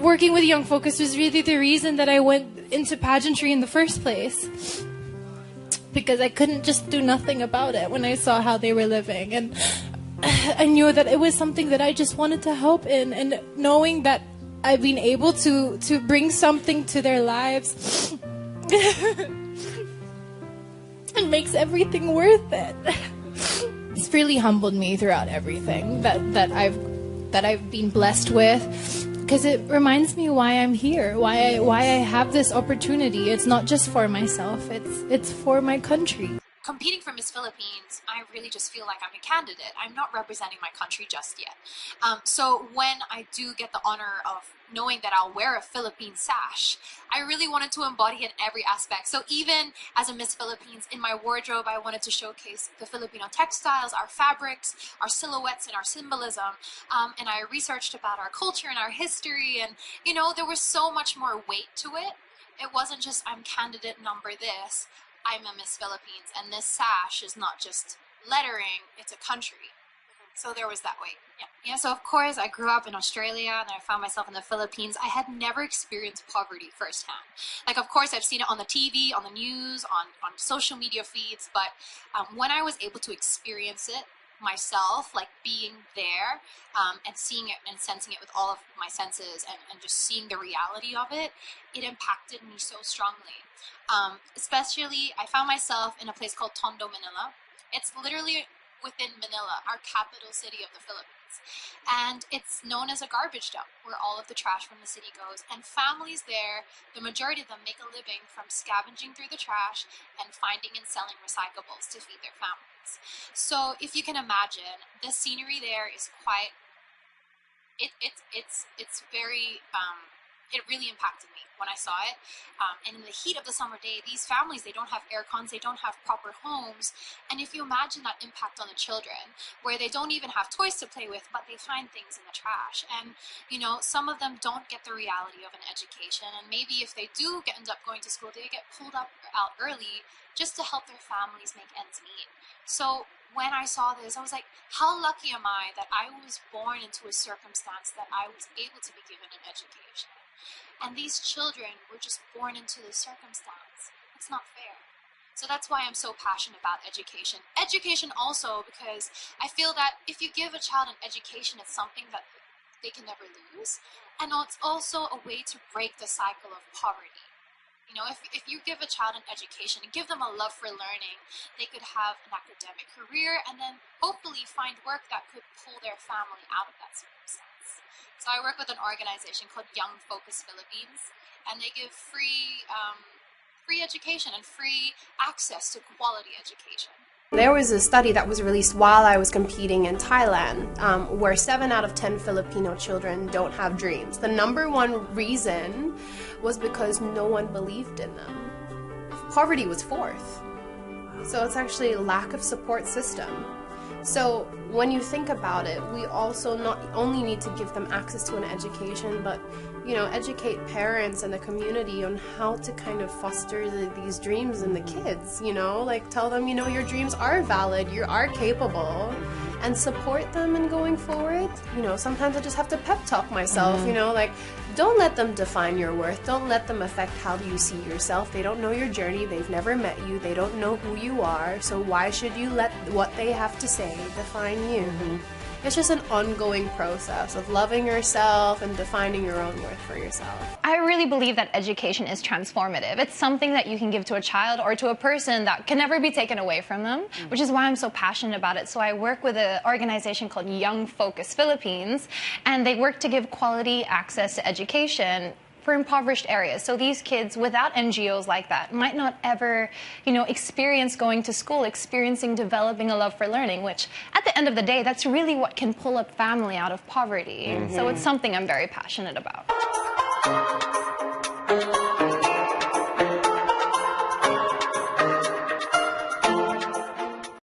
working with Young Focus was really the reason that I went into pageantry in the first place. Because I couldn't just do nothing about it when I saw how they were living. And I knew that it was something that I just wanted to help in. And knowing that I've been able to bring something to their lives, it makes everything worth it. It's really humbled me throughout everything that I've been blessed with. Because it reminds me why I'm here, why I have this opportunity. It's not just for myself, it's for my country. Competing for Miss Philippines, I really just feel like I'm a candidate. I'm not representing my country just yet. So when I do get the honor of knowing that I'll wear a Philippine sash, I really wanted to embody it in every aspect. So even as a Miss Philippines, in my wardrobe, I wanted to showcase the Filipino textiles, our fabrics, our silhouettes, and our symbolism. And I researched about our culture and our history, and you know, there was so much more weight to it. It wasn't just, I'm candidate number this, I'm a Miss Philippines, and this sash is not just lettering, it's a country. So there was that weight. Yeah, so of course I grew up in Australia and I found myself in the Philippines. I had never experienced poverty firsthand. Like, of course, I've seen it on the TV, on the news, on social media feeds, but when I was able to experience it myself, like being there and seeing it and sensing it with all of my senses and just seeing the reality of it, it impacted me so strongly. Especially, I found myself in a place called Tondo, Manila. It's literally within Manila, our capital city of the Philippines. And it's known as a garbage dump, where all of the trash from the city goes. And families there, the majority of them make a living from scavenging through the trash and finding and selling recyclables to feed their families. So if you can imagine, the scenery there is quite, it's very, it really impacted me when I saw it. And in the heat of the summer day, these families, they don't have air cons, they don't have proper homes. And if you imagine that impact on the children, where they don't even have toys to play with, but they find things in the trash. And, you know, some of them don't get the reality of an education. And maybe if they do end up going to school, they get pulled out early just to help their families make ends meet. So when I saw this, I was like, how lucky am I that I was born into a circumstance that I was able to be given an education. And these children were just born into this circumstance. It's not fair. So that's why I'm so passionate about education. Education also because I feel that if you give a child an education, it's something that they can never lose. And it's also a way to break the cycle of poverty. You know, if you give a child an education and give them a love for learning, they could have an academic career and then hopefully find work that could pull their family out of that circumstance. So I work with an organization called Young Focus Philippines, and they give free education and free access to quality education. There was a study that was released while I was competing in Thailand where 7 out of 10 Filipino children don't have dreams. The #1 reason was because no one believed in them. Poverty was 4th. So it's actually a lack of support system. So when you think about it, we also not only need to give them access to an education, but you know, educate parents and the community on how to kind of foster these dreams in the kids, you know, like tell them, you know, your dreams are valid, you are capable, and support them in going forward. You know, sometimes I just have to pep talk myself, you know, like don't let them define your worth, don't let them affect how you see yourself. They don't know your journey, they've never met you, they don't know who you are, so why should you let what they have to say define you? It's just an ongoing process of loving yourself and defining your own worth for yourself. I really believe that education is transformative. It's something that you can give to a child or to a person that can never be taken away from them, which is why I'm so passionate about it. So I work with an organization called Young Focus Philippines, and they work to give quality access to education for impoverished areas. So these kids without NGOs like that might not ever, you know, experience going to school, experiencing developing a love for learning, which at the end of the day, that's really what can pull a family out of poverty. So it's something I'm very passionate about.